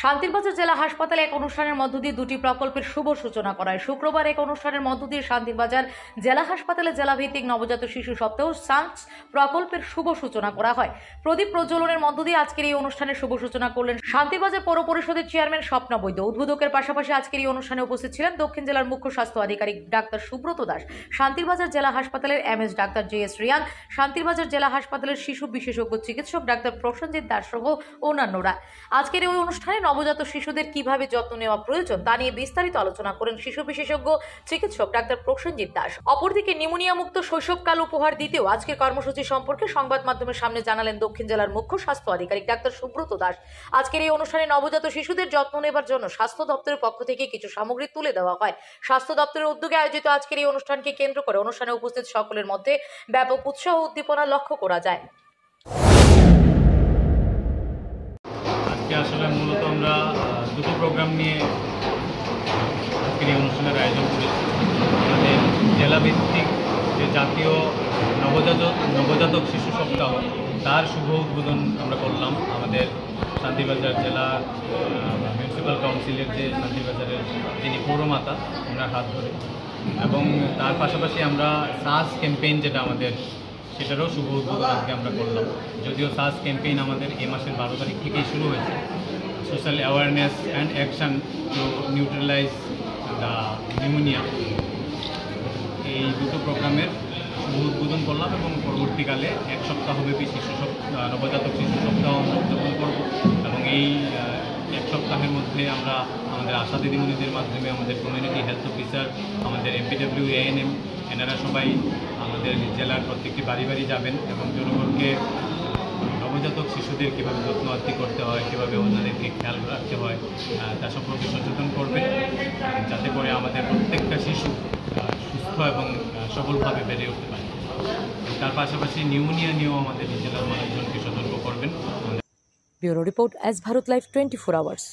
শান্তিরবাজার জেলা হাসপাতালে এক অনুষ্ঠানের মধ্য দিয়ে দুটি প্রকল্পের শুভ সূচনা করা হয়। শুক্রবার এক অনুষ্ঠানের মধ্য দিয়ে শান্তিরবাজার জেলা হাসপাতালে জেলাভিত্তিক নবজাত শিশু সপ্তাহ সান্স প্রকল্পের শুভ সূচনা করা হয়। প্রদীপ প্রজ্বলনের মধ্য দিয়ে আজকের এই অনুষ্ঠানের শুভ সূচনা করলেন শান্তিরবাজার পৌর পরিষদের চেয়ারম্যান স্বপ্না বৈদ্য। উদ্বোধকের পাশাপাশি আজকের এই অনুষ্ঠানে উপস্থিত ছিলেন দক্ষিণ জেলার মুখ্য স্বাস্থ্য আধিকারিক ডাক্তার সুব্রত দাস, শান্তিরবাজার জেলা হাসপাতালের এমএস ডাক্তার জে.এস. রিয়ান, শান্তিরবাজার জেলা হাসপাতালের শিশু বিশেষজ্ঞ চিকিৎসক ডাক্তার প্রসেনজিৎ দাস সহ অন্যান্যরা। আজকের এই অনুষ্ঠানে নবজাত শিশুদের কিভাবে যত্ন নেওয়া প্রয়োজন তা নিয়ে বিস্তারিত আলোচনা করেন শিশু বিশেষজ্ঞ চিকিৎসক ডাক্তার প্রসেনজিৎ দাস। অপরদিকে নিউমোনিয়া মুক্ত শৈশবকাল উপহার দিতেও আজকের কর্মসূচি সম্পর্কে সংবাদ মাধ্যমের সামনে জানালেন দক্ষিণ জেলার মুখ্য স্বাস্থ্য আধিকারিক ডাক্তার সুব্রত দাস। আজকের এই অনুষ্ঠানে নবজাত শিশুদের যত্ন নেবার জন্য স্বাস্থ্য দপ্তরের পক্ষ থেকে কিছু সামগ্রী তুলে দেওয়া হয়। স্বাস্থ্য দপ্তরের উদ্যোগে আয়োজিত আজকের এই অনুষ্ঠানকে কেন্দ্র করে অনুষ্ঠানে উপস্থিত সকলের মধ্যে ব্যাপক উৎসাহ ও উদ্দীপনা লক্ষ্য করা যায়। আসলে মূলত আমরা দুটো প্রোগ্রাম নিয়ে আজকের এই অনুষ্ঠানের আয়োজন করেছি। আমাদের জেলাভিত্তিক যে জাতীয় নবজাতক শিশু সপ্তাহ তার শুভ উদ্বোধন আমরা করলাম আমাদের শান্তিবাজার জেলা মিউনিসিপ্যাল কাউন্সিলের যে শান্তিবাজারের যিনি পৌরমাতা ওনার হাত ধরে, এবং তার পাশাপাশি আমরা সাস ক্যাম্পেইন যেটা আমাদের সেটারও শুভ উদ্বোধন আজকে আমরা করলাম। যদিও সাস ক্যাম্পেইন আমাদের এই মাসের 12 তারিখ থেকেই শুরু হয়েছে, social awareness and action to neutralise the pneumonia. এই দুটো প্রোগ্রামের শুভ উদ্বোধন করলাম এবং পরবর্তীকালে এক সপ্তাহব্যাপী নবজাতক শিশু সপ্তাহ আমরা উদযাপন করব। এবং এই এক সপ্তাহের মধ্যে আমরা আমাদের আশা দিদিমণিদের মাধ্যমে আমাদের কমিউনিটি হেলথ অফিসার, আমাদের এমপিডব্লিউ এএনএম এনারা সবাই আমাদের জেলার প্রত্যেকটি বাড়ি বাড়ি যাবেন এবং জনগণকে নবজাতক শিশুদের কীভাবে যত্নআত্তি করতে হয়, কীভাবে ওনাদেরকে খেয়াল রাখতে হয় তা সম্পর্কে সচেতন করবে, যাতে করে আমাদের প্রত্যেকটা শিশু সুস্থ এবং সবলভাবে বেড়ে উঠতে পারে। তার পাশাপাশি নিউমোনিয়া নিয়েও আমাদের জেলার মানুষজনকে সতর্ক করবেন। Bureau report, S Bharat live 24 hours.